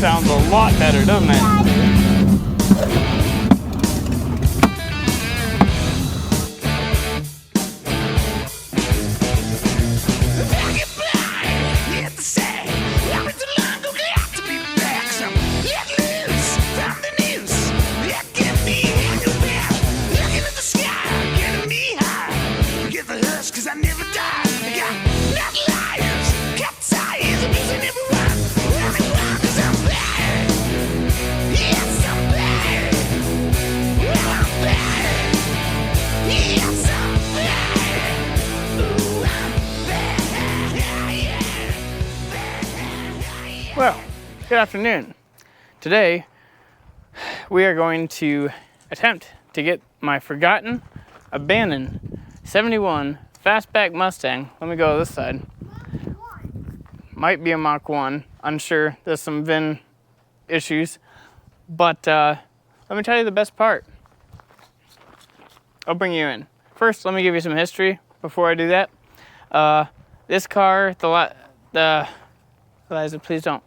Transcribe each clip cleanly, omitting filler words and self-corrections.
sounds a lot better, doesn't it? Well, good afternoon. Today, we are going to attempt to get my forgotten, abandoned 71 fastback Mustang. Let me go this side. Might be a Mach 1, unsure. There's some VIN issues. But let me tell you the best part. I'll bring you in. First, let me give you some history before I do that. This car, Eliza, please don't.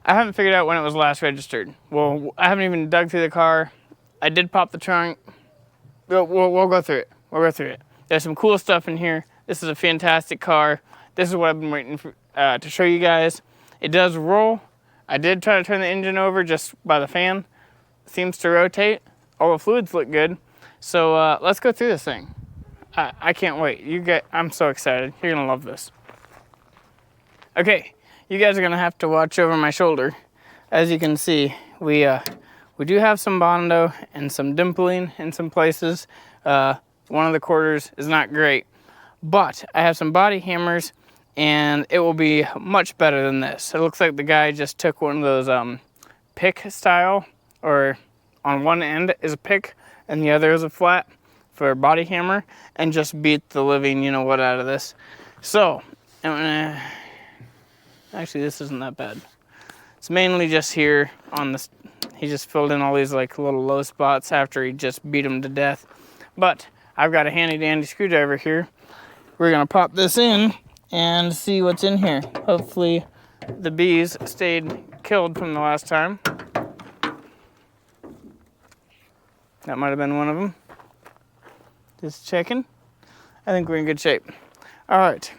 I haven't figured out when it was last registered. Well, I haven't even dug through the car. I did pop the trunk. We'll go through it. We'll go through it. There's some cool stuff in here. This is a fantastic car. This is what I've been waiting for, to show you guys. It does roll. I did try to turn the engine over just by the fan. It seems to rotate. All the fluids look good. So let's go through this thing. I can't wait. I'm so excited. You're gonna love this. Okay, you guys are gonna have to watch over my shoulder. As you can see, we do have some bondo and some dimpling in some places. One of the quarters is not great, but I have some body hammers and it will be much better than this. It looks like the guy just took one of those pick style, or on one end is a pick and the other is a flat for a body hammer, and just beat the living you know what out of this. So, actually this isn't that bad. It's mainly just here on this. He just filled in all these like little low spots after he just beat him to death. But I've got a handy dandy screwdriver here. We're gonna pop this in and see what's in here. Hopefully the bees stayed killed from the last time. That might have been one of them. Just checking. I think we're in good shape. All right.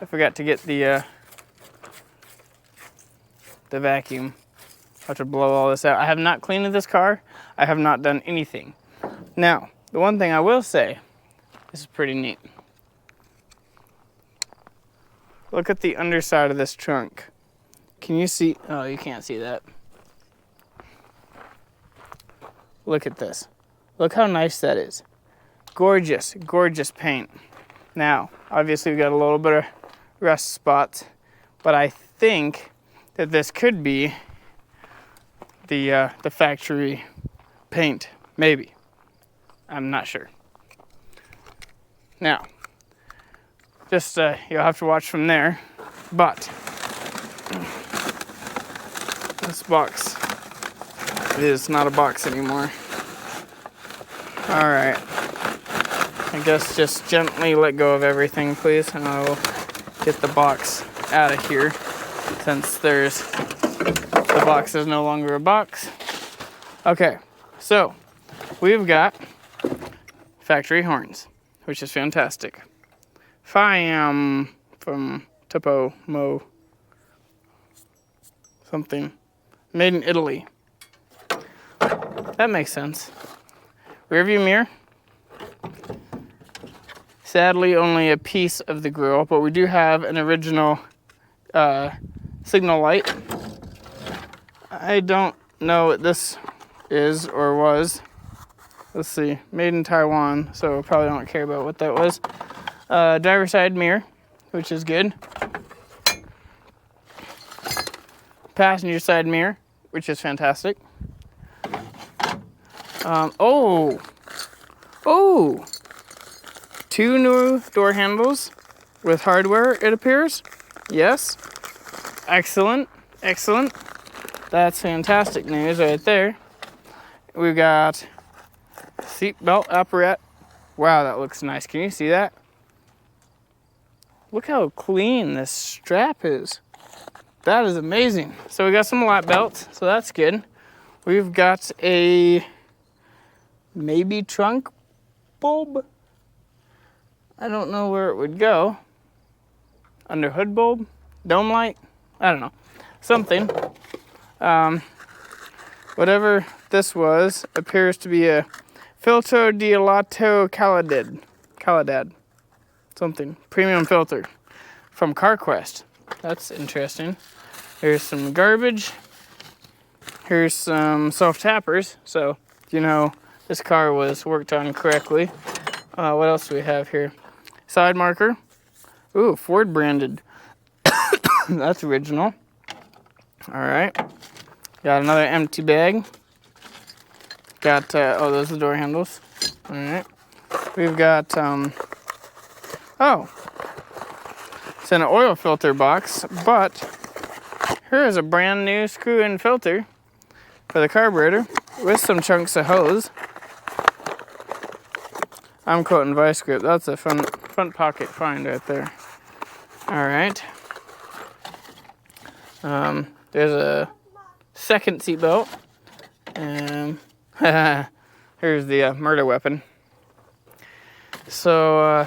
I forgot to get the vacuum. I have to blow all this out. I have not cleaned this car. I have not done anything. Now, the one thing I will say, this is pretty neat. Look at the underside of this trunk. Can you see? Oh, you can't see that. Look at this. Look how nice that is. Gorgeous, gorgeous paint. Now, obviously we got a little bit of rust spots, but I think that this could be the factory paint, maybe. I'm not sure. Now, just you'll have to watch from there, but this box is not a box anymore. All right. I guess just gently let go of everything, please, and I will get the box out of here since the box is no longer a box. Okay, so we've got factory horns, which is fantastic. Fiam from Topo Mo something, made in Italy. That makes sense. Rearview mirror. Sadly, only a piece of the grill, but we do have an original signal light. I don't know what this is or was. Let's see, made in Taiwan, so probably don't care about what that was. Driver's side mirror, which is good. Passenger side mirror, which is fantastic. Oh, 2 new door handles with hardware, it appears. Yes. Excellent. Excellent. That's fantastic news right there. We've got seat belt apparatus. Wow, that looks nice. Can you see that? look how clean this strap is. That is amazing. So we got some lap belts, so that's good. We've got a maybe trunk bulb. I don't know where it would go. Under hood bulb, dome light, I don't know. Something. Whatever this was appears to be a filtro di lato calidad. Something. Premium filter from CarQuest. That's interesting. Here's some garbage. Here's some self-tappers. So, you know, this car was worked on correctly. What else do we have here? Side marker. Ooh, Ford branded. That's original. All right. Got another empty bag. Got, oh, those are the door handles. All right. We've got, oh, it's in an oil filter box, but here is a brand new screw-in filter for the carburetor with some chunks of hose. I'm quoting vice grip. That's a front pocket find right there. All right. There's a second seatbelt. And here's the murder weapon. So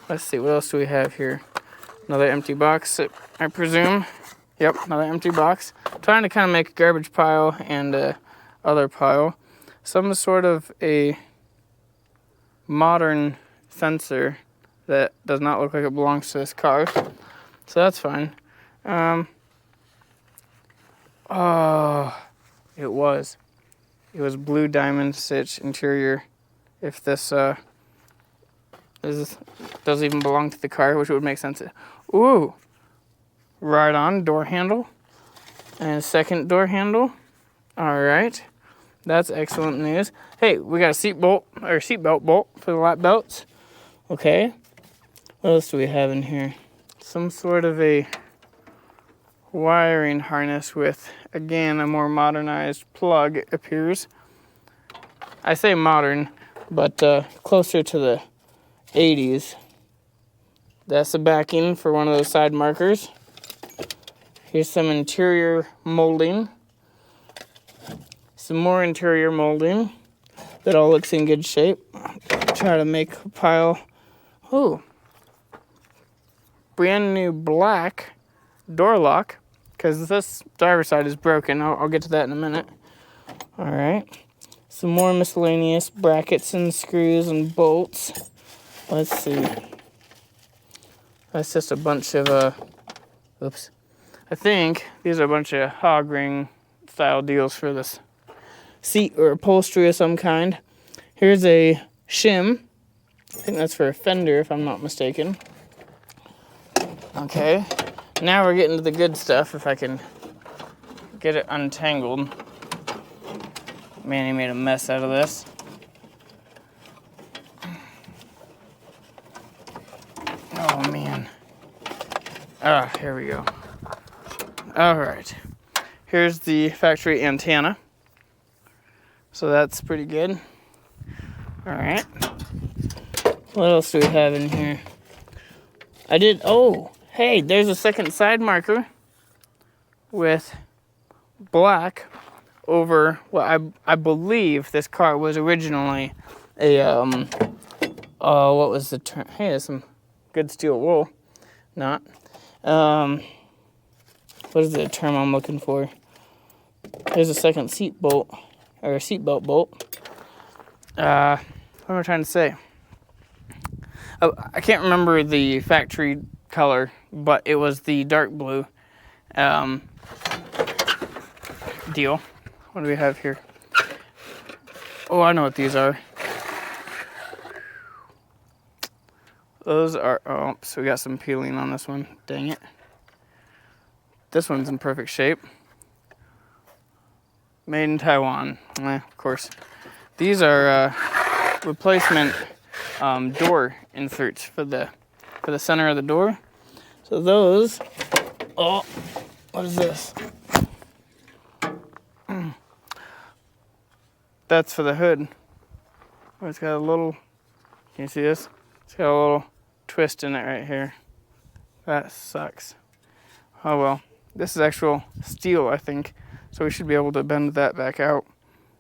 let's see, what else do we have here? Another empty box, I presume. Yep, another empty box. Trying to kind of make a garbage pile and other pile. Some sort of a modern sensor that does not look like it belongs to this car. So that's fine. Oh, it was blue diamond stitch interior. If this does even belong to the car, which would make sense. Ooh, right on door handle and a second door handle. All right, that's excellent news. Hey, we got a seatbelt bolt for the lap belts. Okay, what else do we have in here? Some sort of a wiring harness with, again, a more modernized plug appears. I say modern, but closer to the 80s. That's the backing for one of those side markers. Here's some interior molding. Some more interior molding. That all looks in good shape. Try to make a pile. Ooh. Brand new black door lock. Because this driver's side is broken. I'll get to that in a minute. All right. Some more miscellaneous brackets and screws and bolts. Let's see. That's just a bunch of, oops. I think these are a bunch of hog ring style deals for this seat or upholstery of some kind. Here's a shim. I think that's for a fender if I'm not mistaken. Okay. Now we're getting to the good stuff, if I can get it untangled. Man, he made a mess out of this. Oh, man. Ah, here we go. All right. Here's the factory antenna. So that's pretty good. All right. What else do we have in here? Oh, hey, there's a second side marker with black over what I believe this car was originally a, what was the term? Hey, there's some good steel wool. Not. What is the term I'm looking for? There's a second seat bolt, or a seatbelt bolt. What am I trying to say? Oh, I can't remember the factory color, but it was the dark blue deal. What do we have here? Oh, I know what these are. Those are, oh, so we got some peeling on this one. Dang it. This one's in perfect shape. Made in Taiwan. Of course. These are replacement door inserts for the center of the door. So those, oh, what is this? That's for the hood. Oh, it's got a little, can you see this? It's got a little twist in it right here. That sucks. Oh well. This is actual steel, I think. So we should be able to bend that back out.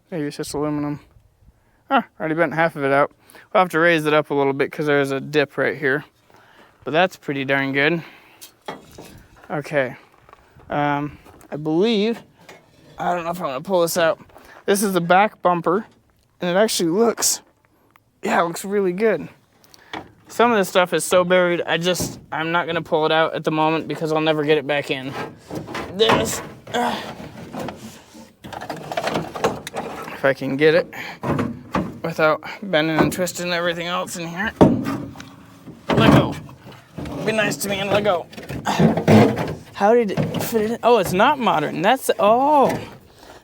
Maybe it's just aluminum. Already bent half of it out. We'll have to raise it up a little bit because there's a dip right here. But that's pretty darn good. Okay. I believe, I don't know if I'm gonna pull this out. This is the back bumper, and it actually looks, it looks really good. Some of this stuff is so buried, I'm not gonna pull it out at the moment because I'll never get it back in. This, if I can get it without bending and twisting everything else in here. Let go. Be nice to me and let go. How did it fit in? Oh, it's not modern.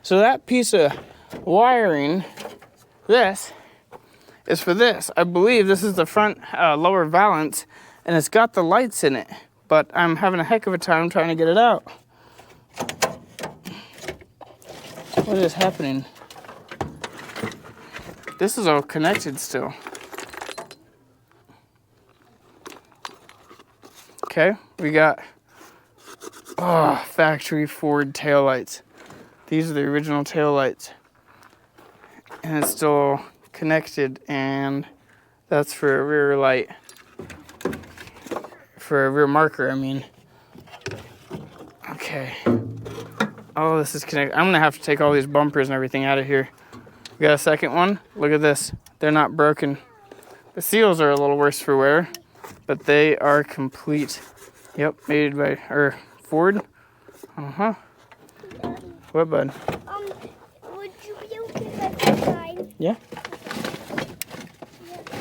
So that piece of wiring, this, is for this. I believe this is the front lower valance, and it's got the lights in it, but I'm having a heck of a time trying to get it out. What is happening? This is all connected still. Okay, we got factory Ford taillights. These are the original taillights. And it's still connected, and that's for a rear light. For a rear marker, I mean. Okay. Oh, this is connected. I'm gonna have to take all these bumpers and everything out of here. We got a second one. Look at this. They're not broken. The seals are a little worse for wear, but they are complete. Yep, made by Ford. What, bud? Would you be okay if I sign? Yeah.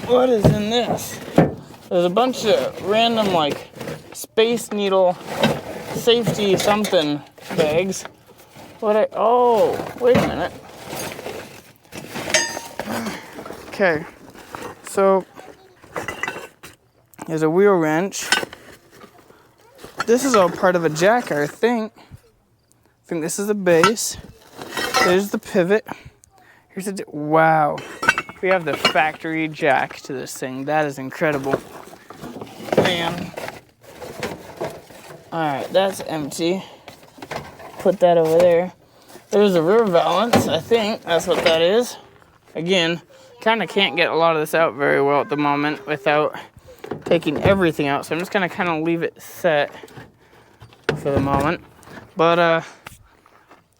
What is in this? There's a bunch of random like Space Needle safety something bags. Oh, wait a minute. Okay, so there's a wheel wrench. This is all part of a jack, I think. I think this is the base. There's the pivot. Here's the, wow. We have the factory jack to this thing. That is incredible. Man. All right, that's empty. Put that over there. There's a rear valance, I think that's what that is. Again, kind of can't get a lot of this out very well at the moment without taking everything out. So I'm just gonna kind of leave it set for the moment. But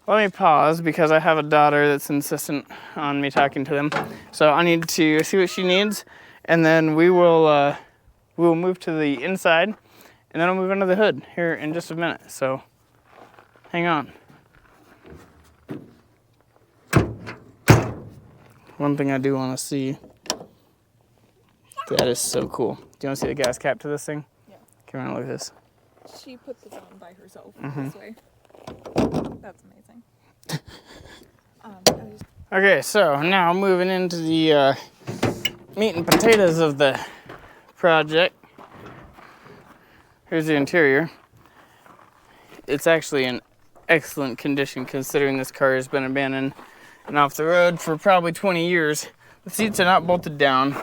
let me pause because I have a daughter that's insistent on me talking to them. So I need to see what she needs, and then we will move to the inside, and then I'll move under the hood here in just a minute. So hang on. One thing I do want to see. That is so cool. Do you want to see the gas cap to this thing? Yeah. Come on, look at this. She put this on by herself this way. That's amazing. Okay, so now moving into the meat and potatoes of the project. Here's the interior. It's actually in excellent condition considering this car has been abandoned and off the road for probably 20 years. The seats are not bolted down.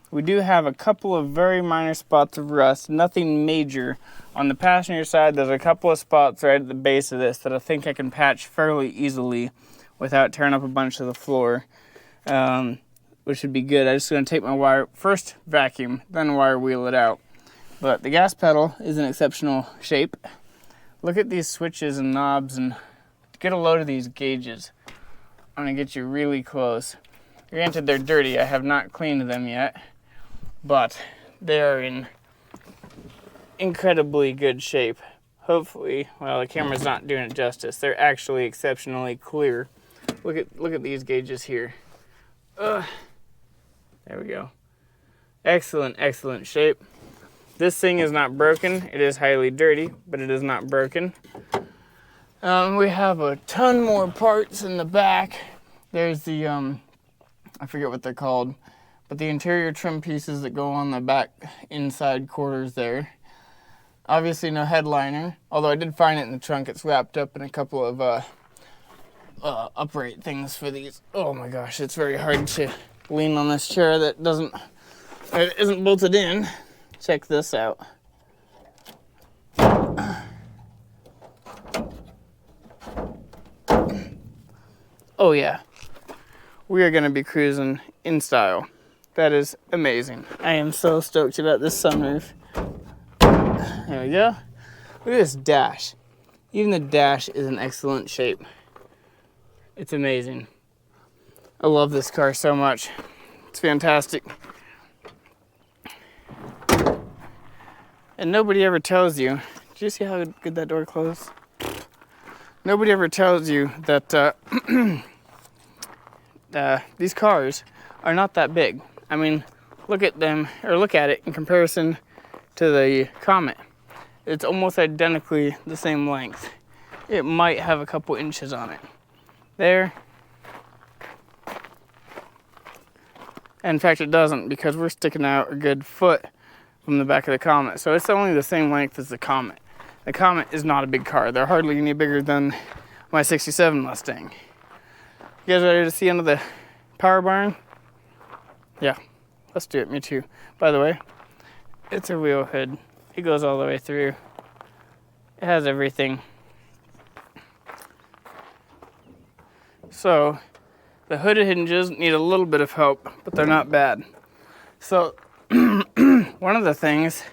We do have a couple of very minor spots of rust, nothing major. On the passenger side, there's a couple of spots right at the base of this that I think I can patch fairly easily without tearing up a bunch of the floor, which would be good. I'm just gonna take my wire, first vacuum, then wire wheel it out. But the gas pedal is in exceptional shape. Look at these switches and knobs, and get a load of these gauges. I'm gonna get you really close. Granted, they're dirty. I have not cleaned them yet, but they are in incredibly good shape. Hopefully, well, the camera's not doing it justice. They're actually exceptionally clear. Look at these gauges here. There we go. Excellent, excellent shape. This thing is not broken. It is highly dirty, but it is not broken. We have a ton more parts in the back. There's the, I forget what they're called, but the interior trim pieces that go on the back inside quarters there. Obviously no headliner, although I did find it in the trunk. It's wrapped up in a couple of upright things for these. Oh my gosh, it's very hard to lean on this chair that isn't bolted in. Check this out. Oh yeah, we are gonna be cruising in style. That is amazing. I am so stoked about this sunroof. There we go. Look at this dash. Even the dash is in excellent shape. It's amazing. I love this car so much. It's fantastic. And nobody ever tells you, did you see how good that door closed? Nobody ever tells you that these cars are not that big. I mean, look at them, or look at it in comparison to the Comet. It's almost identically the same length. It might have a couple inches on it. There. In fact, it doesn't, because we're sticking out a good foot from the back of the Comet. So it's only the same length as the Comet. The Comet is not a big car. They're hardly any bigger than my 67 Mustang. You guys ready to see under the power barn? Yeah, let's do it. Me too. By the way, it's a wheel hood. It goes all the way through. It has everything. So, the hooded hinges need a little bit of help, but they're not bad. So, one of the things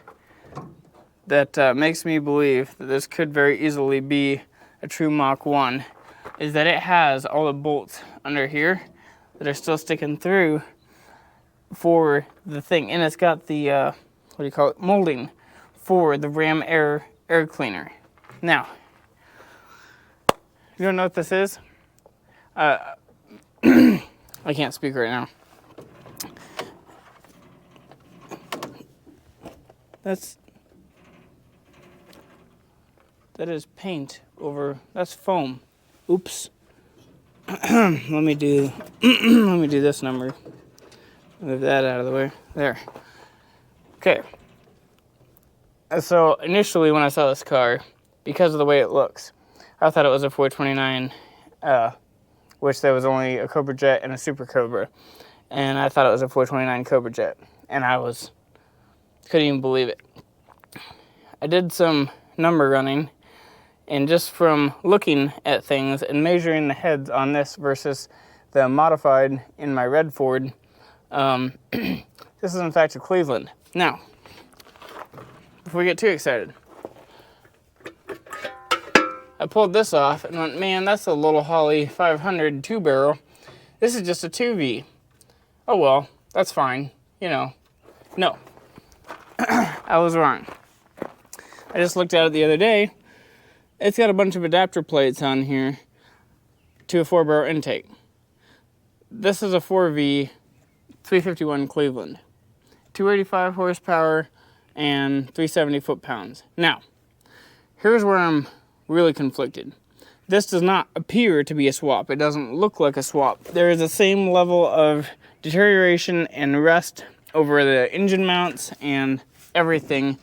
that makes me believe that this could very easily be a true Mach 1 is that it has all the bolts under here that are still sticking through for the thing. And it's got the, what do you call it, molding for the ram air cleaner. Now, you don't know what this is? I can't speak right now. That is paint over, that's foam. Oops. let me do this number. Move that out of the way. There. Okay. So initially when I saw this car, because of the way it looks, I thought it was a 429, which there was only a Cobra Jet and a Super Cobra. And I thought it was a 429 Cobra Jet. And couldn't even believe it. I did some number running, and just from looking at things and measuring the heads on this versus the modified in my red Ford, this is in fact a Cleveland. Now, before we get too excited, I pulled this off and went, man, that's a little Holly 500 2-barrel. This is just a 2V. Oh well, that's fine, you know. No, I was wrong. I just looked at it the other day. It's got a bunch of adapter plates on here to a 4-barrel intake. This is a 4V 351 Cleveland. 285 horsepower and 370 foot-pounds. Now, here's where I'm really conflicted. This does not appear to be a swap. It doesn't look like a swap. There is the same level of deterioration and rust over the engine mounts and everything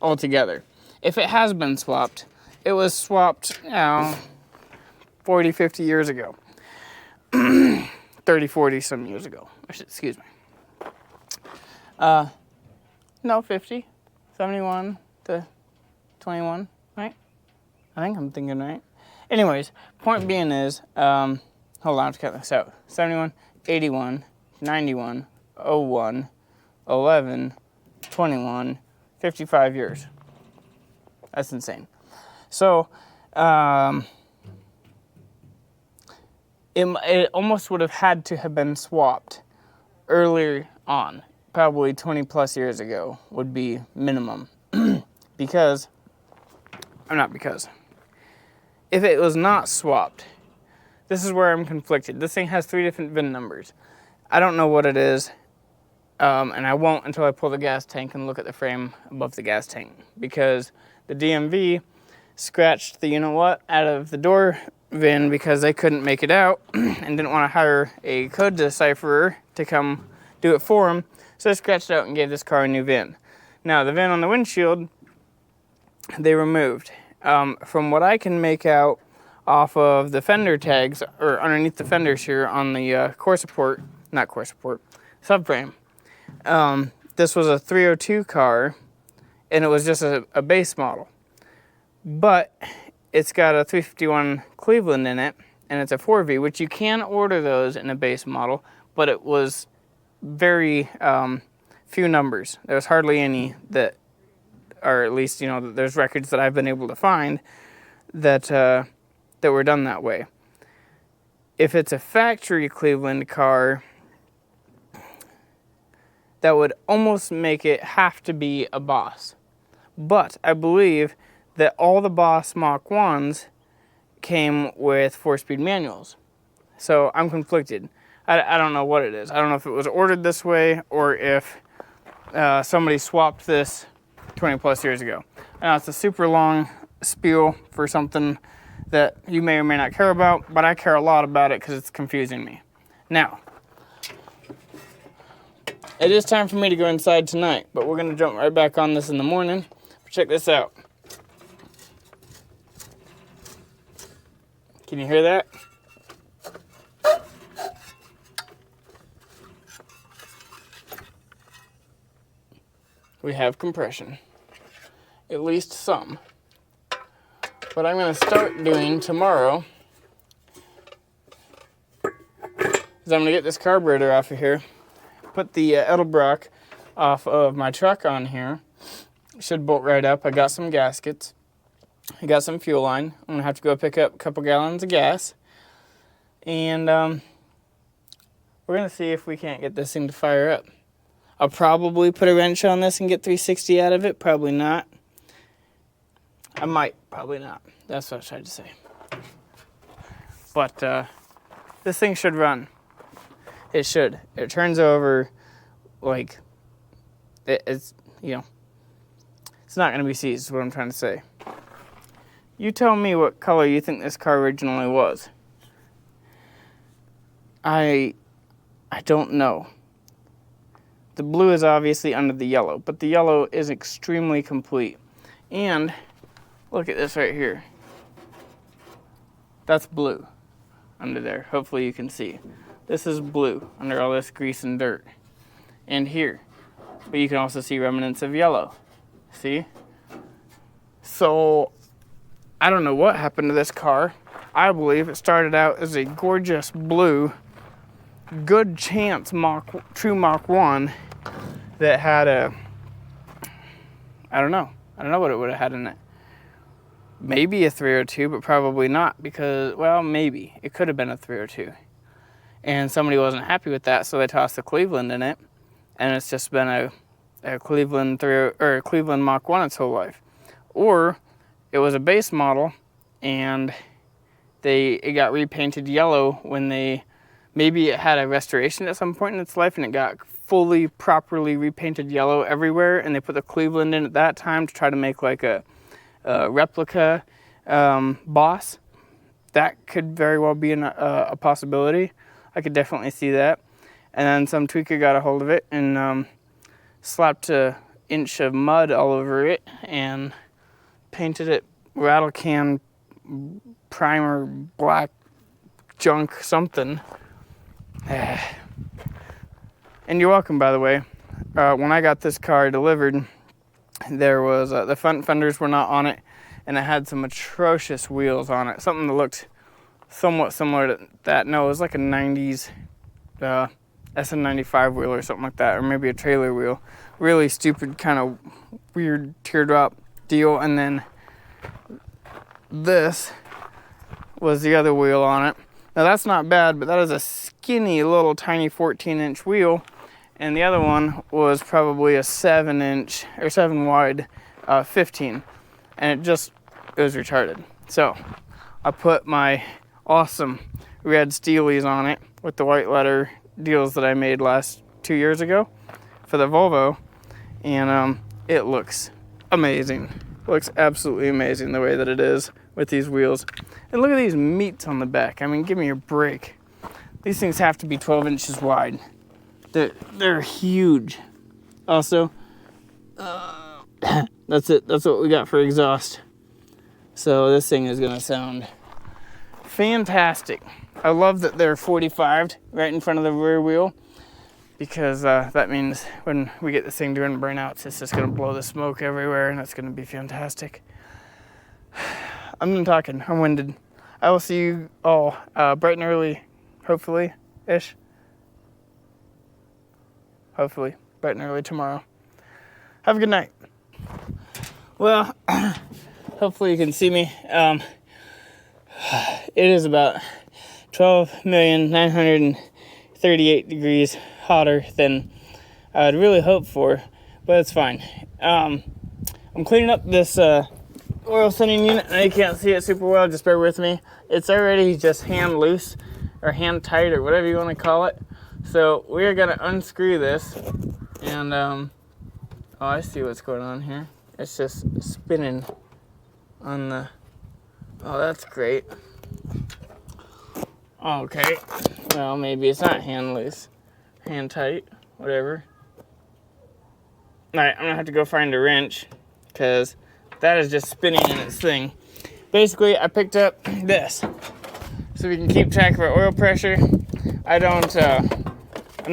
altogether. If it has been swapped, it was swapped, 40, 50 years ago. 30, 40 some years ago. Excuse me. No, 50. 71 to 21, right? I think I'm thinking right. Anyways, point being is, hold on, I have to cut this out. 71, 81, 91, 01, 11, 21, 55 years. That's insane. So, it almost would have had to have been swapped earlier on. Probably 20 plus years ago would be minimum. If it was not swapped, this is where I'm conflicted. This thing has 3 different VIN numbers. I don't know what it is, and I won't until I pull the gas tank and look at the frame above the gas tank, because the DMV scratched the you-know-what out of the door VIN because they couldn't make it out and didn't want to hire a code decipherer to come do it for them, so they scratched it out and gave this car a new VIN. Now, the VIN on the windshield, they removed. From what I can make out off of the fender tags, or underneath the fenders here on the subframe, this was a 302 car, and it was just a base model. But it's got a 351 Cleveland in it, and it's a 4V, which you can order those in a base model, but it was very few numbers. There's hardly any that, or at least, there's records that I've been able to find that that were done that way. If it's a factory Cleveland car, that would almost make it have to be a Boss. But I believe that all the Boss Mach 1s came with 4-speed manuals. So I'm conflicted. I don't know what it is. I don't know if it was ordered this way or if somebody swapped this 20 plus years ago. Now it's a super long spiel for something that you may or may not care about, but I care a lot about it because it's confusing me. Now, it is time for me to go inside tonight, but we're gonna jump right back on this in the morning. Check this out. Can you hear that? We have compression, at least some. What I'm going to start doing tomorrow is I'm going to get this carburetor off of here, put the Edelbrock off of my truck on here. It should bolt right up. I got some gaskets. I got some fuel line. I'm going to have to go pick up a couple gallons of gas. And we're going to see if we can't get this thing to fire up. I'll probably put a wrench on this and get 360 out of it. Probably not. I might. Probably not. That's what I tried to say. But this thing should run. It should. It turns over like it's, it's not going to be seized is what I'm trying to say. You tell me what color you think this car originally was. I don't know. The blue is obviously under the yellow, but the yellow is extremely complete. And look at this right here. That's blue under there. Hopefully you can see. This is blue under all this grease and dirt. And here. But you can also see remnants of yellow. See? So, I don't know what happened to this car. I believe it started out as a gorgeous blue, good chance true Mach 1 that had I don't know what it would have had in it. Maybe a 302, but probably not because, well, maybe. It could have been a 302. And somebody wasn't happy with that, so they tossed the Cleveland in it. And it's just been a Cleveland Cleveland Mach 1 its whole life. Or it was a base model and it got repainted yellow when maybe it had a restoration at some point in its life and it got fully, properly repainted yellow everywhere, and they put the Cleveland in at that time to try to make like a replica Boss. That could very well be a possibility. I could definitely see that. And then some tweaker got a hold of it and slapped an inch of mud all over it and painted it rattle can primer black junk something. And you're welcome, by the way. When I got this car delivered, there was the front fenders were not on it, and it had some atrocious wheels on it. Something that looked somewhat similar to that. No, it was like a 90s SN95 wheel or something like that, or maybe a trailer wheel. Really stupid, kind of weird teardrop deal. And then this was the other wheel on it. Now that's not bad, but that is a skinny little tiny 14-inch wheel, and the other one was probably a 7-inch or 7 wide 15, and it was retarded. So I put my awesome red Steelies on it with the white letter deals that I made 2 years ago for the Volvo, and it looks amazing. It looks absolutely amazing the way that it is with these wheels. And look at these meats on the back. I mean, give me a break. These things have to be 12 inches wide. They're huge. Also, that's it. That's what we got for exhaust. So this thing is gonna sound fantastic. I love that they're 45'd right in front of the rear wheel, because that means when we get this thing doing burnouts, it's just gonna blow the smoke everywhere, and it's gonna be fantastic. I'm done talking. I'm winded. I will see you all bright and early, hopefully-ish. Hopefully, bright and early tomorrow. Have a good night. Well, hopefully you can see me. It is about 12,938 degrees hotter than I would really hope for, but it's fine. I'm cleaning up this oil thinning unit. I know you can't see it super well, just bear with me. It's already just hand loose or hand tight or whatever you want to call it. So we're gonna unscrew this and oh, I see what's going on here. It's just spinning on the, oh, that's great. Okay, well, maybe it's not hand loose, hand tight, whatever. All right, I'm gonna have to go find a wrench because that is just spinning in its thing. Basically, I picked up this so we can keep track of our oil pressure. I'm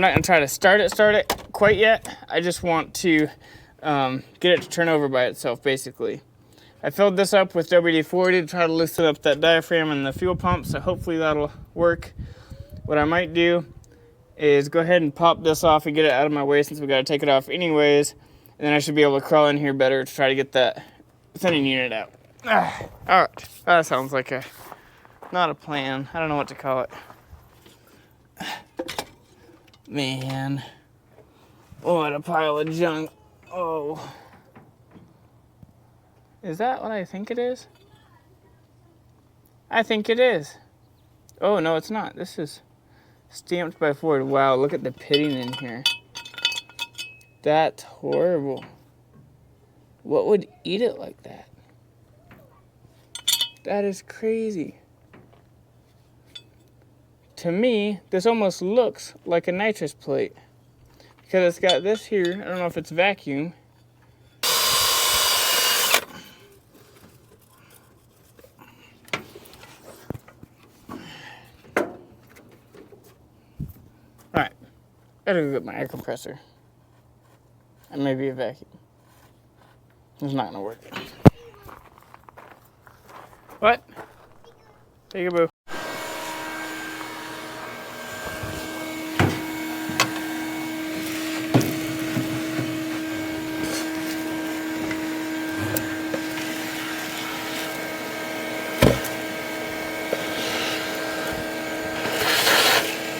not gonna try to start it quite yet. I just want to get it to turn over by itself, basically. I filled this up with WD-40 to try to loosen up that diaphragm and the fuel pump, so hopefully that'll work. What I might do is go ahead and pop this off and get it out of my way since we gotta take it off anyways, and then I should be able to crawl in here better to try to get that thinning unit out. All right, that sounds like not a plan. I don't know what to call it. Man, what a pile of junk. Oh. Is that what I think it is? I think it is. Oh, no, it's not. This is stamped by Ford. Wow, look at the pitting in here. That's horrible. What would eat it like that? That is crazy. To me, this almost looks like a nitrous plate because it's got this here. I don't know if it's vacuum. Alright, gotta go get my air compressor. And maybe a vacuum. It's not gonna work. What? There you go, boo.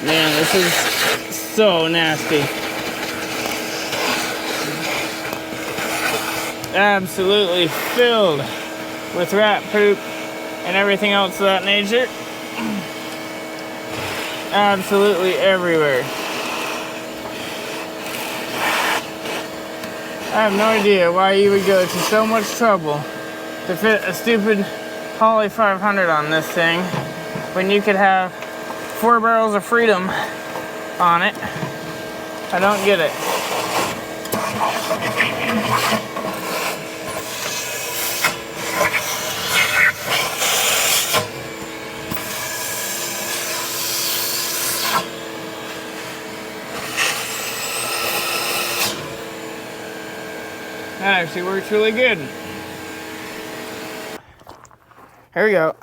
Man, this is so nasty. Absolutely filled with rat poop and everything else of that nature. Absolutely everywhere. I have no idea why you would go to so much trouble to fit a stupid Holley 500 on this thing when you could have 4 barrels of freedom on it. I don't get it. That actually works really good. Here we go.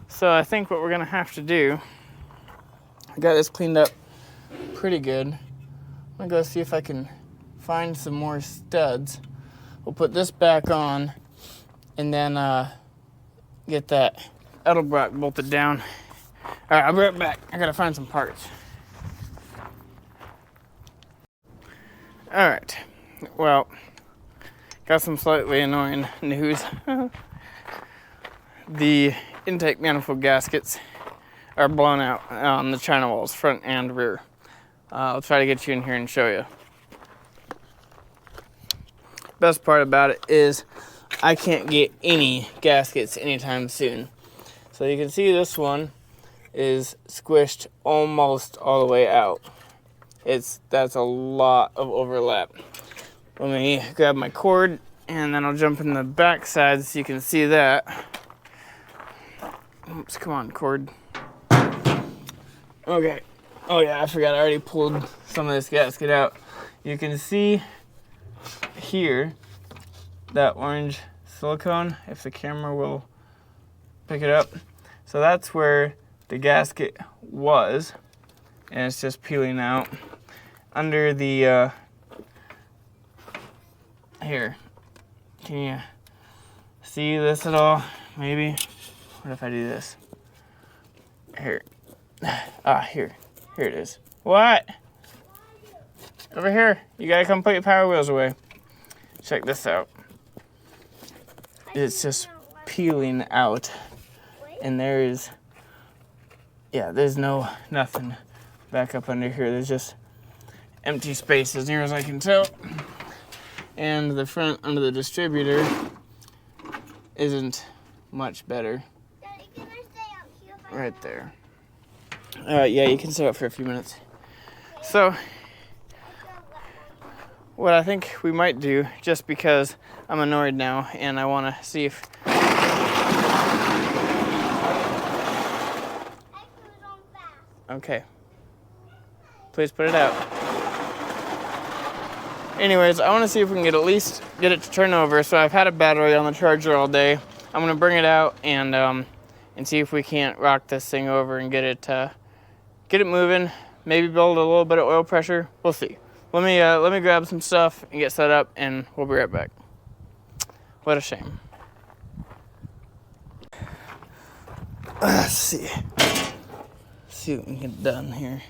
So I think what we're gonna have to do, I got this cleaned up pretty good. I'm gonna go see if I can find some more studs. We'll put this back on and then get that Edelbrock bolted down. All right, I'll be right back. I gotta find some parts. All right, well, got some slightly annoying news. The intake manifold gaskets are blown out on the china walls, front and rear. I'll try to get you in here and show you. Best part about it is I can't get any gaskets anytime soon. So you can see this one is squished almost all the way out. That's a lot of overlap. Let me grab my cord and then I'll jump in the back side so you can see that. Oops, come on, cord. Okay. Oh yeah, I forgot I already pulled some of this gasket out. You can see here that orange silicone, if the camera will pick it up. So that's where the gasket was, and it's just peeling out. Under the, here, can you see this at all? Maybe? What if I do this? Here. Here it is. What? Over here. You gotta come put your power wheels away. Check this out. It's just peeling out. And there's nothing back up under here. There's just empty space as near as I can tell. And the front under the distributor isn't much better. Daddy, can I stay out here? Right there. Yeah, you can stay up for a few minutes. So, what I think we might do, just because I'm annoyed now and I want to see if... Okay. Please put it out. Anyways, I want to see if we can at least get it to turn over. So I've had a battery on the charger all day. I'm going to bring it out and see if we can't rock this thing over and get it moving. Maybe build a little bit of oil pressure. We'll see. Let me grab some stuff and get set up, and we'll be right back. What a shame. Let's see. See what we can get done here.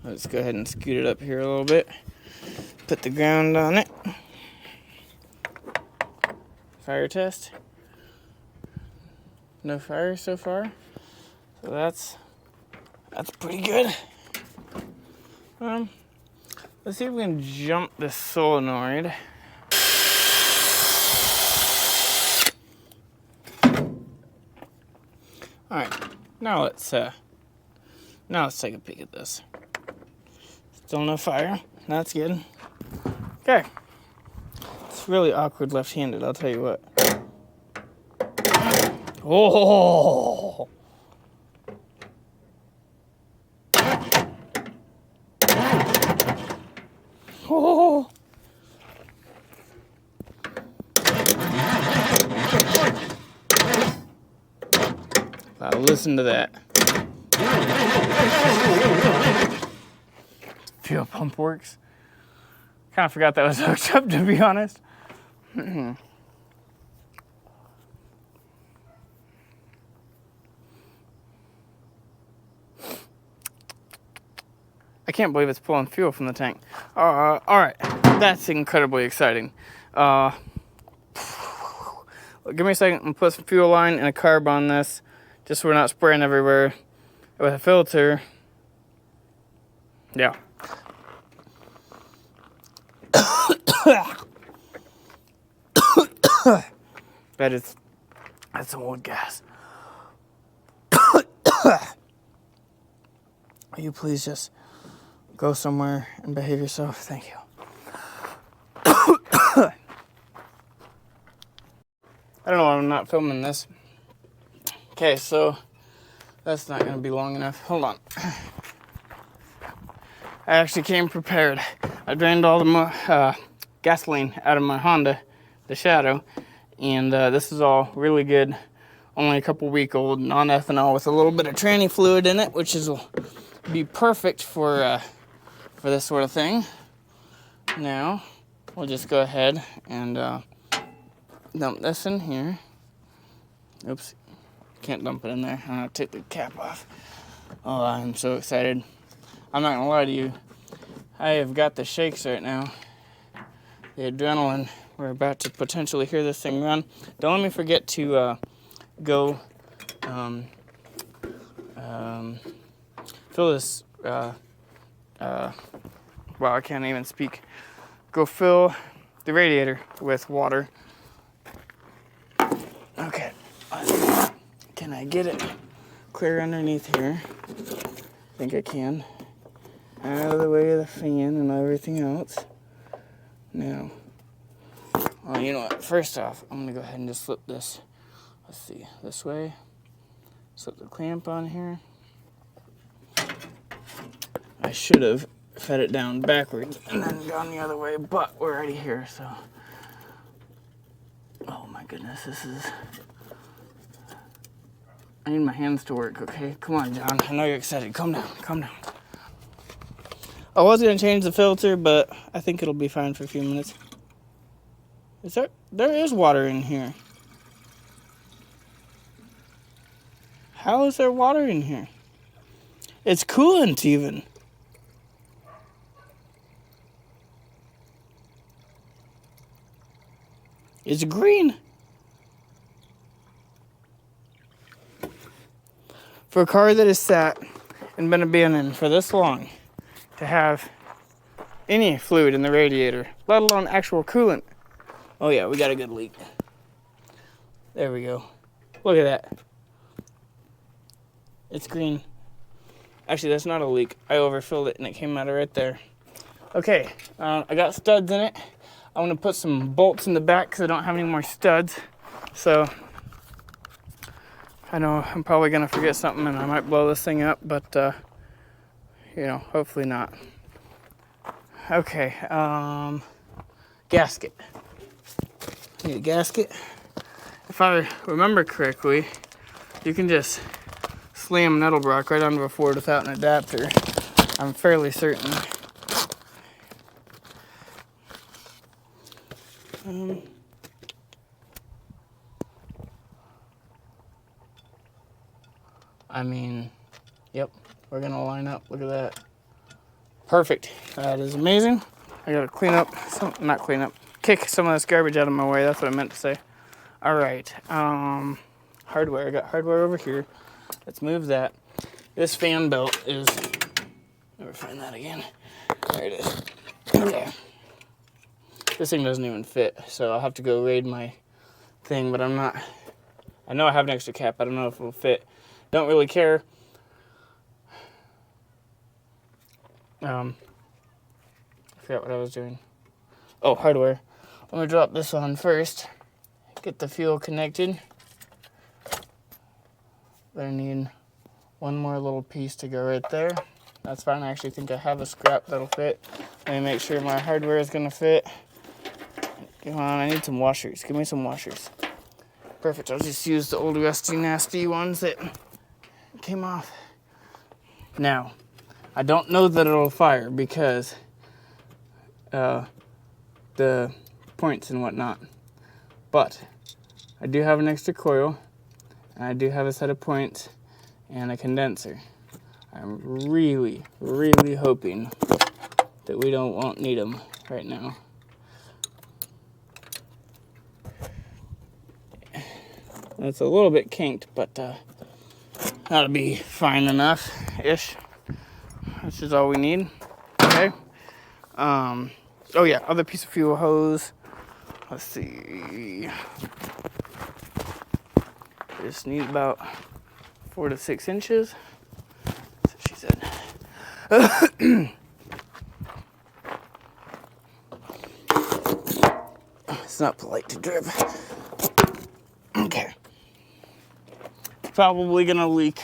Let's go ahead and scoot it up here a little bit. Put the ground on it. Fire test. No fire so far. So that's pretty good. Let's see if we can jump this solenoid. All right, now let's take a peek at this. Still no fire. That's good. Okay. It's really awkward left-handed, I'll tell you what. Oh! Oh! Wow, listen to that. Fuel pump works. Kind of forgot that was hooked up, to be honest. I can't believe it's pulling fuel from the tank. All right, that's incredibly exciting. Give me a second. I'm gonna put some fuel line and a carb on this, just so we're not spraying everywhere with a filter. Yeah. That's some wood gas. Will you please just go somewhere and behave yourself? Thank you. I don't know why I'm not filming this. Okay, so that's not going to be long enough. Hold on. I actually came prepared. I drained all the gasoline out of my Honda, the Shadow, and this is all really good. Only a couple week old, non-ethanol with a little bit of tranny fluid in it, which will be perfect for this sort of thing. Now, we'll just go ahead and dump this in here. Oops, can't dump it in there. I'm gonna take the cap off. Oh, I'm so excited. I'm not gonna lie to you. I have got the shakes right now. The adrenaline. We're about to potentially hear this thing run. Don't let me forget to go fill this. Wow, I can't even speak. Go fill the radiator with water. Okay. Can I get it clear underneath here? I think I can. Out of the way of the fan and everything else. Now, well, you know what? First off, I'm gonna go ahead and just slip this. Let's see, this way. Slip the clamp on here. I should have fed it down backwards and then gone the other way, but we're already here, so. Oh my goodness, this is. I need my hands to work, okay? Come on, John. I know you're excited. Calm down, calm down. I was gonna change the filter, but I think it'll be fine for a few minutes. There is water in here. How is there water in here? It's coolant even. It's green. For a car that has sat and been abandoned for this long, to have any fluid in the radiator, let alone actual coolant. Oh yeah, we got a good leak. There we go. Look at that. It's green. Actually, that's not a leak. I overfilled it and it came out of right there. Okay, I got studs in it. I'm gonna put some bolts in the back because I don't have any more studs. So, I know I'm probably gonna forget something and I might blow this thing up, but you know, hopefully not. Okay, gasket. Need a gasket. If I remember correctly, you can just slam metal block right onto a Ford without an adapter. I'm fairly certain. I mean, yep, we're gonna line up. Look at that. Perfect. That is amazing. I gotta kick some of this garbage out of my way. That's what I meant to say. All right. Hardware. I got hardware over here. Let's move that. This fan belt is. Never find that again. There it is. Okay. This thing doesn't even fit, so I'll have to go raid my thing. But I'm not. I know I have an extra cap. I don't know if it'll fit. Don't really care. I forgot what I was doing. Oh, hardware. I'm gonna drop this on first. Get the fuel connected. But I need one more little piece to go right there. That's fine. I actually think I have a scrap that'll fit. Let me make sure my hardware is gonna fit. Come on, I need some washers. Give me some washers. Perfect. I'll just use the old rusty nasty ones that came off. Now, I don't know that it'll fire because the points and whatnot. But I do have an extra coil, and I do have a set of points and a condenser. I'm really, really hoping that we won't need them right now. It's a little bit kinked, but that'll be fine enough-ish. This is all we need. Okay. Oh yeah, other piece of fuel hose. Let's see. Just need about 4 to 6 inches. That's what she said. It's not polite to drip. Okay. probably gonna leak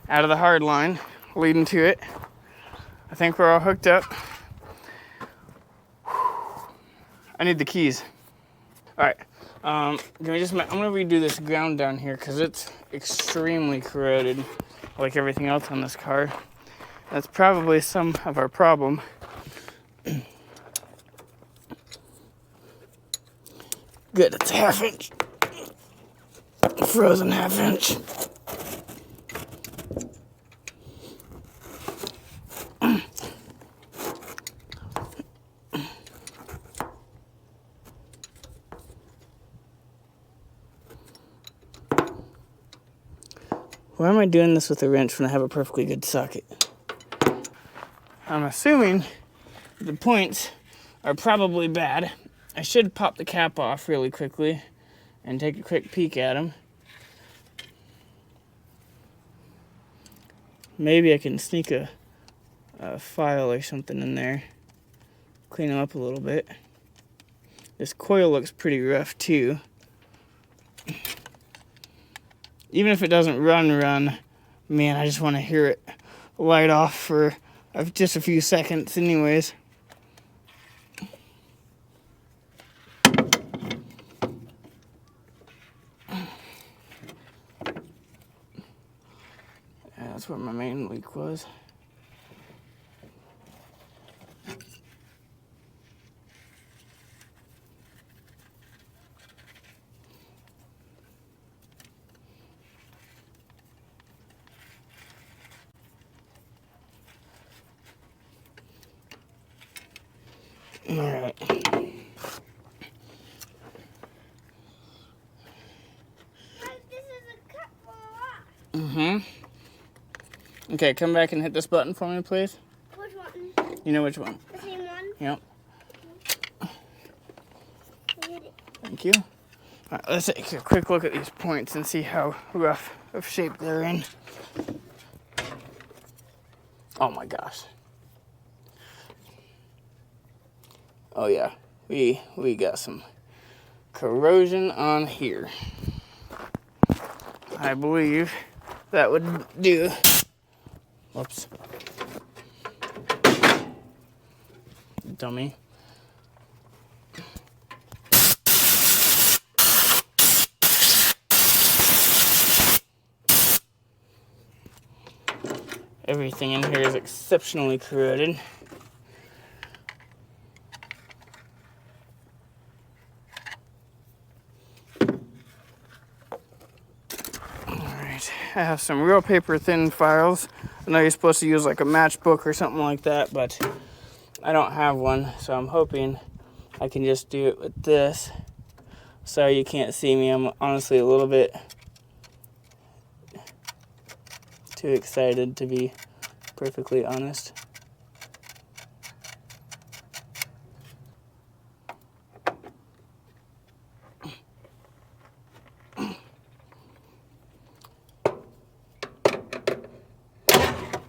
out of the hard line leading to it. I think we're all hooked up. I need the keys. All right, I'm gonna redo this ground down here because it's extremely corroded, like everything else on this car. That's probably some of our problem. Good, it's a 1/2 inch. Frozen 1/2 inch. Why am I doing this with a wrench when I have a perfectly good socket? I'm assuming the points are probably bad. I should pop the cap off really quickly and take a quick peek at them. Maybe I can sneak a file or something in there. Clean them up a little bit. This coil looks pretty rough too. Even if it doesn't run, man, I just want to hear it light off for just a few seconds anyways. Yeah, that's where my main leak was. All right. Okay, come back and hit this button for me, please. Which one? You know which one? The same one? Yep. I hit it. Thank you. All right, let's take a quick look at these points and see how rough of shape they're in. Oh my gosh. Oh yeah, we got some corrosion on here. I believe that would do. Whoops. Dummy. Everything in here is exceptionally corroded. I have some real paper thin files. I know you're supposed to use like a matchbook or something like that, but I don't have one, so I'm hoping I can just do it with this. Sorry you can't see me. I'm honestly a little bit too excited to be perfectly honest.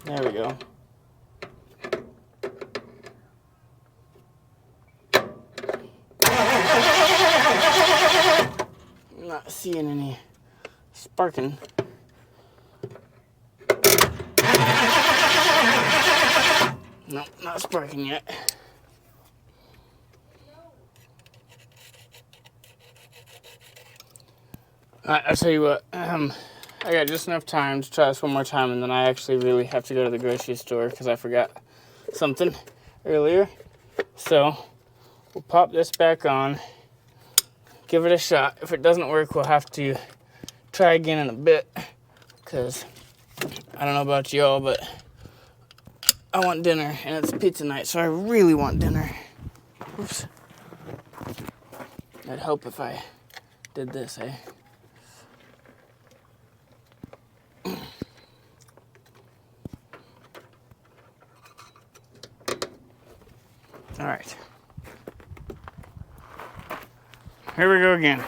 There we go. I'm not seeing any sparking. Nope, not sparking yet. Alright, I'll tell you what, I got just enough time to try this one more time, and then I actually really have to go to the grocery store because I forgot something earlier. So we'll pop this back on, give it a shot. If it doesn't work, we'll have to try again in a bit because I don't know about y'all, but I want dinner, and it's pizza night, so I really want dinner. Oops. I'd help if I did this, eh? All right. Here we go again.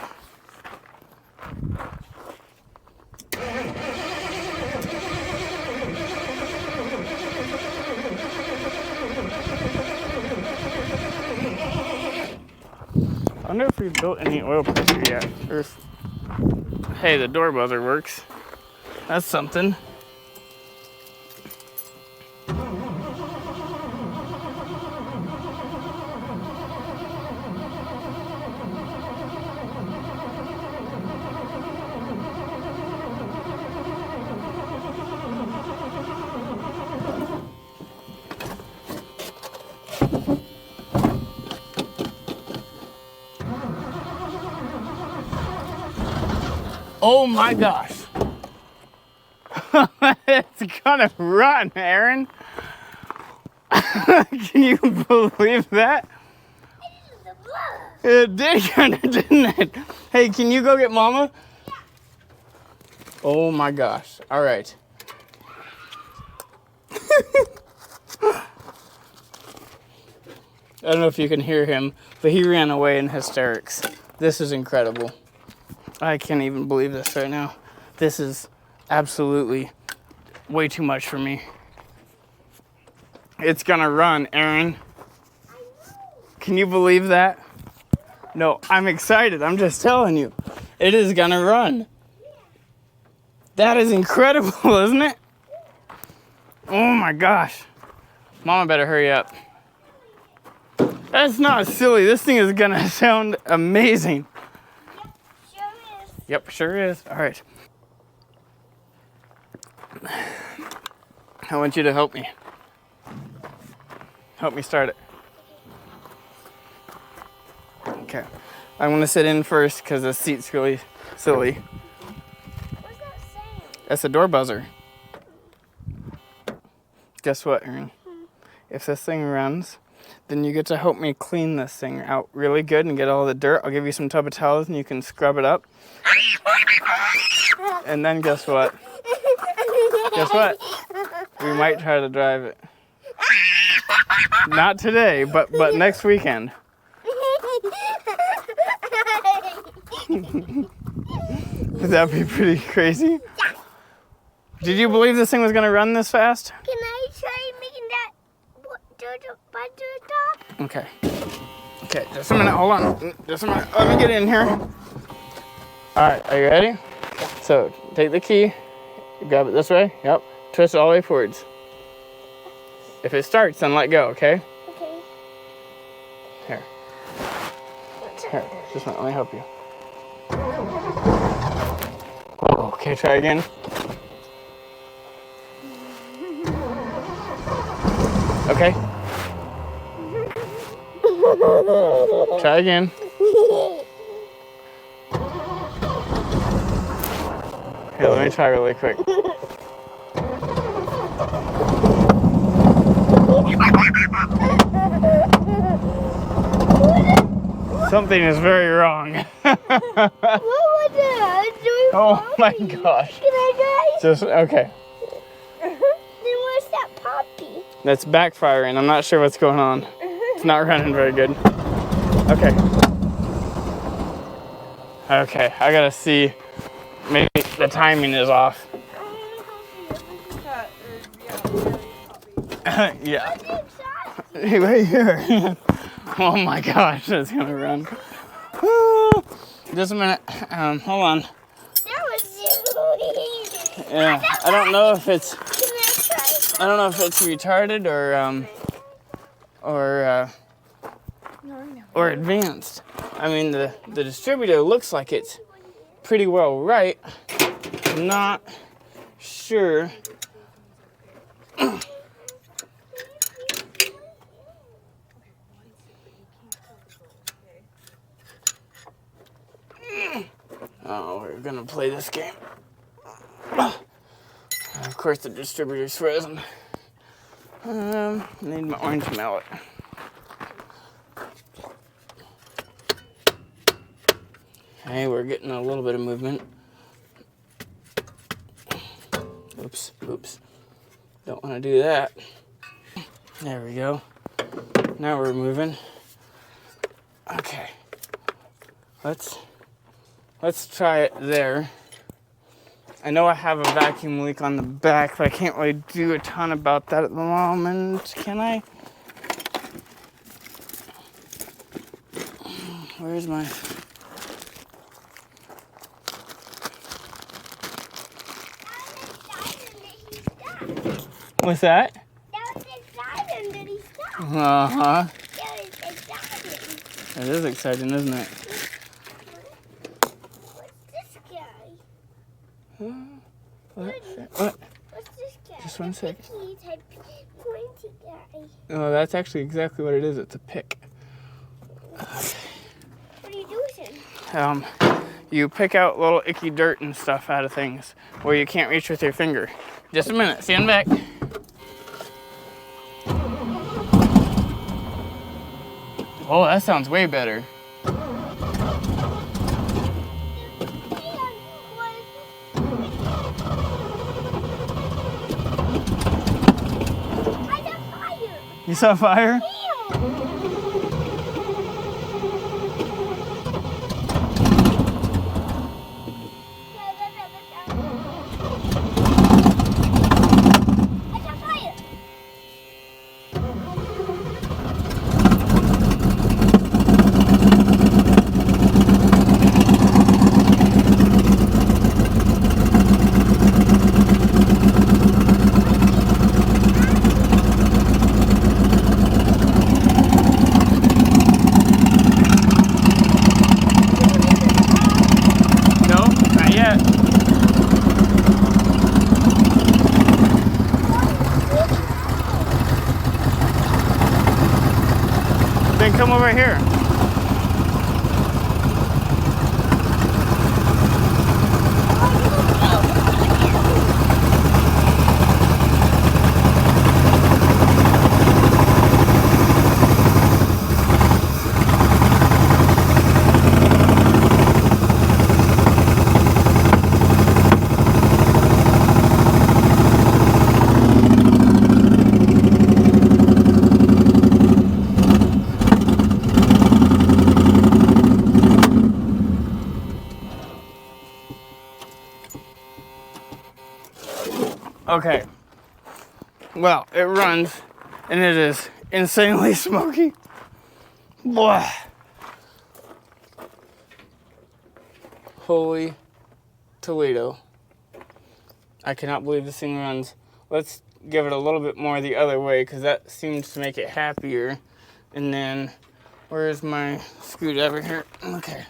I wonder if we've built any oil pressure yet, or if, hey, the door buzzer works. That's something. Oh my gosh. It's gonna run, Aaron. Can you believe that? It did kinda, didn't it? Hey, can you go get Mama? Yeah. Oh my gosh. All right. I don't know if you can hear him, but he ran away in hysterics. This is incredible. I can't even believe this right now. This is absolutely way too much for me. It's gonna run, Aaron. Can you believe that? No, I'm excited. I'm just telling you. It is gonna run. That is incredible, isn't it? Oh my gosh. Mama better hurry up. That's not silly. This thing is gonna sound amazing. Yep, sure is. All right. I want you to help me. Help me start it. Okay. I'm going to sit in first because the seat's really silly. What's that saying? That's a door buzzer. Guess what, Aaron? If this thing runs, then you get to help me clean this thing out really good and get all the dirt. I'll give you some tub of towels and you can scrub it up. And then guess what? Guess what? We might try to drive it. Not today, but next weekend. Would that be pretty crazy? Yeah. Did you believe this thing was going to run this fast? Can I try making that to the top? Okay. Okay, just a minute. Hold on. Just a minute. Let me get in here. All right, are you ready? So, take the key. Grab it this way. Yep. Twist it all the way forwards. If it starts, then let go, okay? Okay. Here. Here, just a minute. Let me help you. Okay, try again. Okay. Try again. Here, let me try really quick. Something is very wrong. What was that? Oh my gosh. Can I try? Just, okay. Then where's that puppy? That's backfiring. I'm not sure what's going on. It's not running very good. Okay. Okay, I gotta see. Maybe the timing is off. Yeah. Right here. Oh my gosh, that's gonna run. Just a minute. Hold on. That was so easy. Yeah, I don't know if it's Can I try? I don't know if it's retarded or advanced. I mean, the distributor looks like it's pretty well right. Not sure. Oh, we're gonna play this game. Of course, the distributor's frozen. Need my orange mallet. Okay, we're getting a little bit of movement. Oops, oops. Don't want to do that. There we go. Now we're moving. Okay. Let's try it there. I know I have a vacuum leak on the back, but I can't really do a ton about that at the moment. Can I? Where's my... What's that? That was exciting that he stopped. Uh-huh. That was exciting. It is exciting, isn't it? What's this guy? What? What's this guy? Just one second. The type pointy guy. Oh, that's actually exactly what it is. It's a pick. What are you doing? You pick out little icky dirt and stuff out of things where you can't reach with your finger. Just a minute. Stand back. Oh, that sounds way better. I got fire. You saw fire? I got fire. No, not yet. Then come over here. Okay. Well, it runs, and it is insanely smoky. Blah. Holy Toledo. I cannot believe this thing runs. Let's give it a little bit more the other way, because that seems to make it happier. And then, where's my screwdriver here? Okay.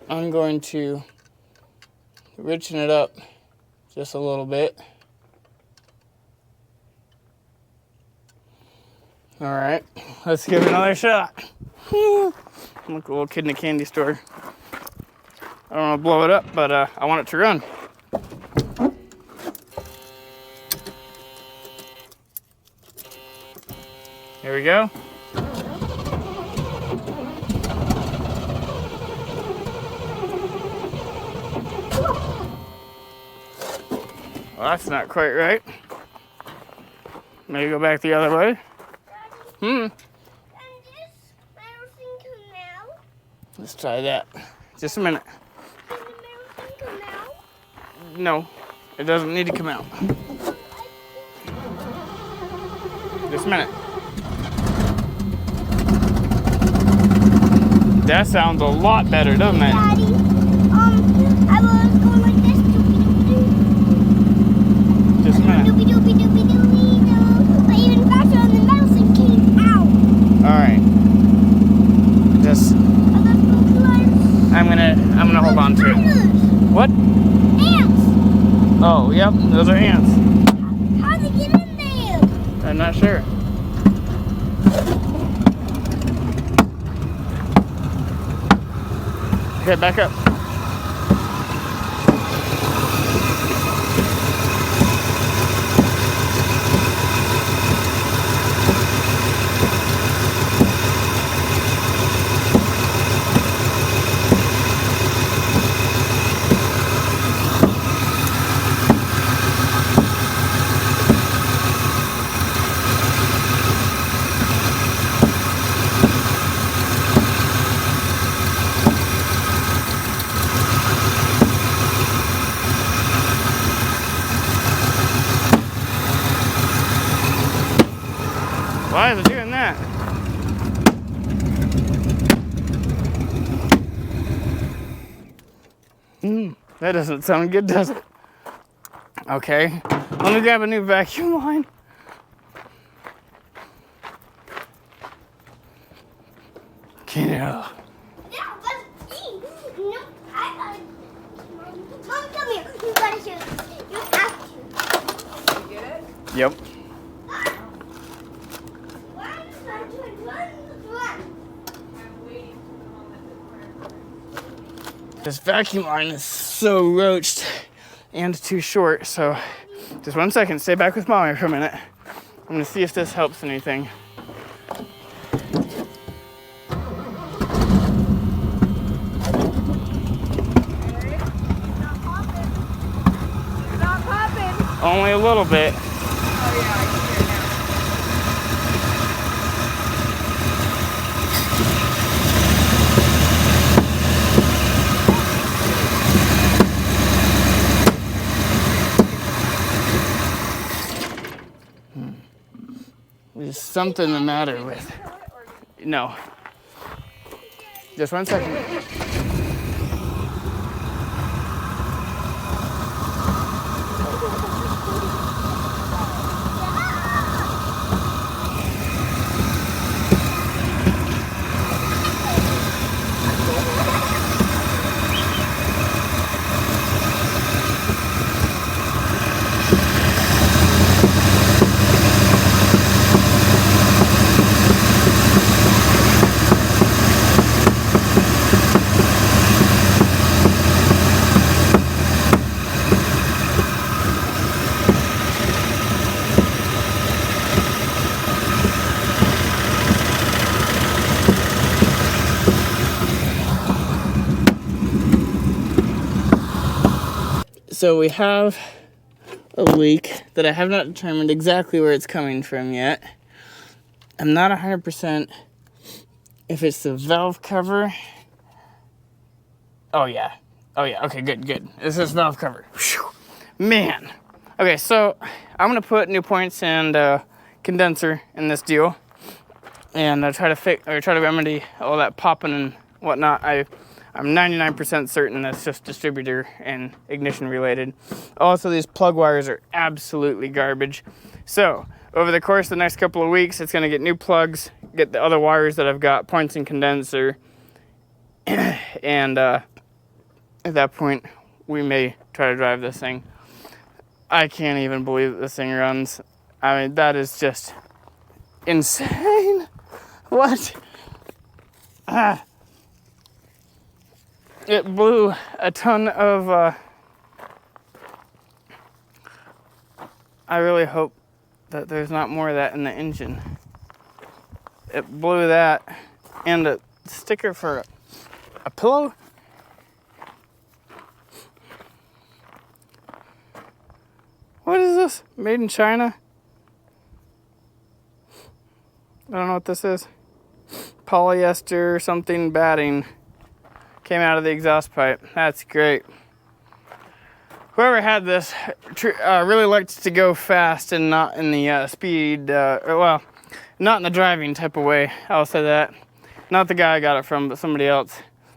I'm going to richen it up just a little bit. All right, let's give it another shot. Look, a little kid in a candy store. I don't want to blow it up, but I want it to run. Here we go. Well, that's not quite right. Maybe go back the other way. And this metal thing come out. Let's try that. Just a minute. Does the metal thing come out? No, it doesn't need to come out. Just a minute. That sounds a lot better, doesn't it? Daddy, I was going like this. Just a minute. Doopy doopy doopy doopy doo. But even faster, and the metal thing came out. All right. Just. I'm gonna hold on to it. What? Ants. Oh, yep. Those are ants. How do they get in there? I'm not sure. Okay, back up. Why is it doing that? That doesn't sound good, does it? Okay, let me grab a new vacuum line. Okay, now. Yeah, but no, I gotta. Mom, come here. You gotta shoot. You have to. You get it? Yep. I'm waiting for the moment that This vacuum line is so roached and too short, so just 1 second, stay back with mommy for a minute. I'm gonna see if this helps anything. Not popping. Only a little bit. Oh yeah, I can hear it now. There's something the matter with. No. Just 1 second. So we have a leak that I have not determined exactly where it's coming from yet. I'm not 100% if it's the valve cover. Oh yeah. Oh yeah. Okay, good, good. This is valve cover. Whew. Man. Okay, so I'm gonna put new points and condenser in this deal, and try to remedy all that popping and whatnot. I'm 99% certain that's just distributor and ignition related. Also, these plug wires are absolutely garbage. So, over the course of the next couple of weeks, it's gonna get new plugs, get the other wires that I've got, points and condenser, and at that point, we may try to drive this thing. I can't even believe that this thing runs. I mean, that is just insane. What? It blew a ton of, I really hope that there's not more of that in the engine. It blew that and a sticker for a pillow. What is this? Made in China? I don't know what this is. Polyester something batting. Came out of the exhaust pipe. That's great. Whoever had this really liked to go fast and not in the speed, well, not in the driving type of way. I'll say that. Not the guy I got it from, but somebody else.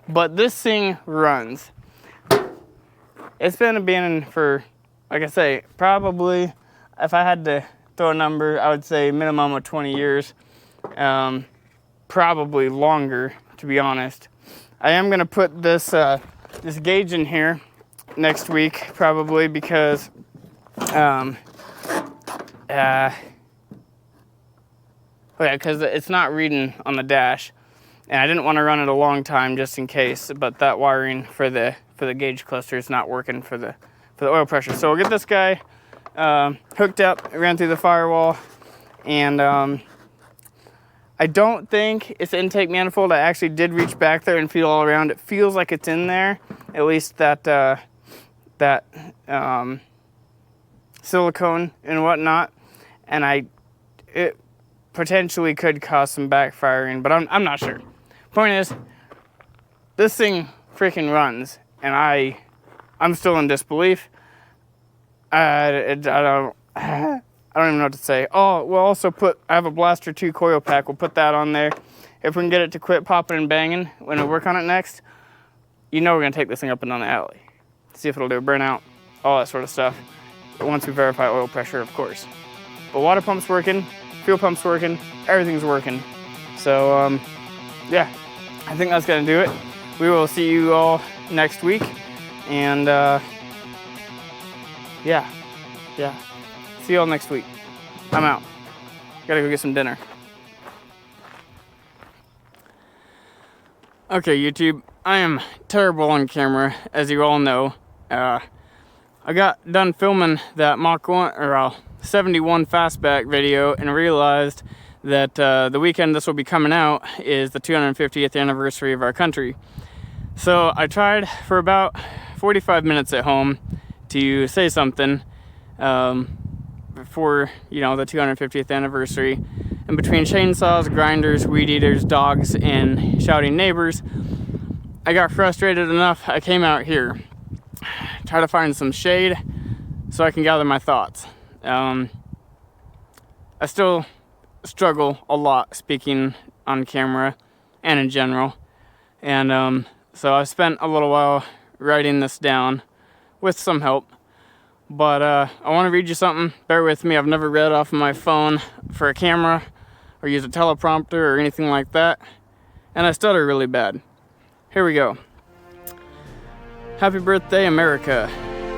But this thing runs. It's been abandoned for, like I say, probably, if I had to throw a number, I would say minimum of 20 years. Probably longer, to be honest. I am gonna put this this gauge in here next week, probably, because because it's not reading on the dash, and I didn't want to run it a long time just in case. But that wiring for the gauge cluster is not working for the oil pressure. So we'll get this guy hooked up, ran through the firewall, and I don't think it's the intake manifold. I actually did reach back there and feel all around. It feels like it's in there, at least that silicone and whatnot. And it potentially could cause some backfiring, but I'm not sure. Point is, this thing freaking runs, and I'm still in disbelief. I don't even know what to say. Oh, we'll also I have a Blaster 2 coil pack. We'll put that on there. If we can get it to quit popping and banging when we work on it next, you know we're gonna take this thing up and down the alley. See if it'll do a burnout, all that sort of stuff. once we verify oil pressure, of course. But water pump's working, fuel pump's working, everything's working. So yeah, I think that's gonna do it. We will see you all next week, and yeah, see you all next week. I'm out. Gotta go get some dinner. Okay, YouTube, I am terrible on camera, as you all know. I got done filming that Mach 1 or 71 fastback video and realized that the weekend this will be coming out is the 250th anniversary of our country. So I tried for about 45 minutes at home to say something before, you know, the 250th anniversary. And between chainsaws, grinders, weed eaters, dogs, and shouting neighbors, I got frustrated enough. I came out here, try to find some shade so I can gather my thoughts. I still struggle a lot speaking on camera and in general. And so I spent a little while writing this down with some help. But I want to read you something. Bear with me. I've never read off of my phone for a camera or used a teleprompter or anything like that. And I stutter really bad. Here we go. Happy birthday, America.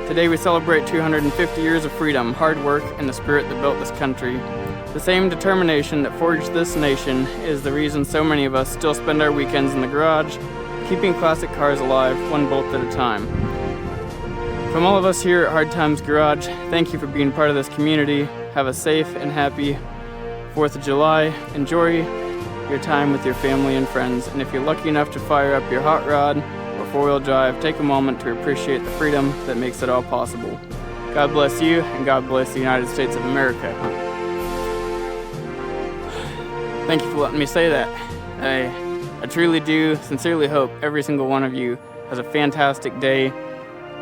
Today we celebrate 250 years of freedom, hard work, and the spirit that built this country. The same determination that forged this nation is the reason so many of us still spend our weekends in the garage, keeping classic cars alive, one bolt at a time. From all of us here at Hard Times Garage, thank you for being part of this community. Have a safe and happy 4th of July. Enjoy your time with your family and friends. And if you're lucky enough to fire up your hot rod or four-wheel drive, take a moment to appreciate the freedom that makes it all possible. God bless you, and God bless the United States of America. Thank you for letting me say that. I truly do sincerely hope every single one of you has a fantastic day,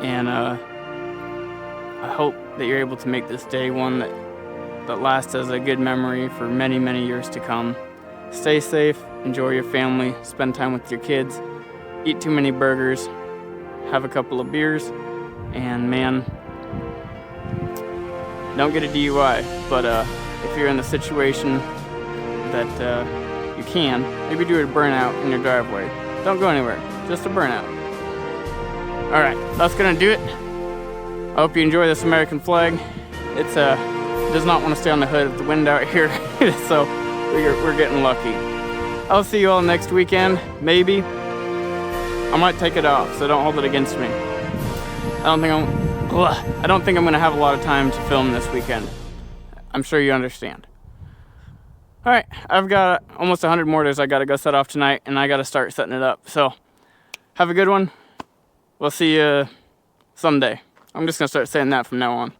and I hope that you're able to make this day one that lasts as a good memory for many, many years to come. Stay safe, enjoy your family, spend time with your kids, eat too many burgers, have a couple of beers, and man, don't get a DUI. But if you're in the situation that you can, maybe do a burnout in your driveway. Don't go anywhere, just a burnout. Alright, that's gonna do it. I hope you enjoy this American flag. It's does not want to stay on the hood of the wind out here, so we're getting lucky. I'll see you all next weekend, maybe. I might take it off, so don't hold it against me. I don't think I'm gonna have a lot of time to film this weekend. I'm sure you understand. Alright, I've got almost 100 mortars I gotta go set off tonight, and I gotta start setting it up. So, have a good one. We'll see you someday. I'm just gonna start saying that from now on.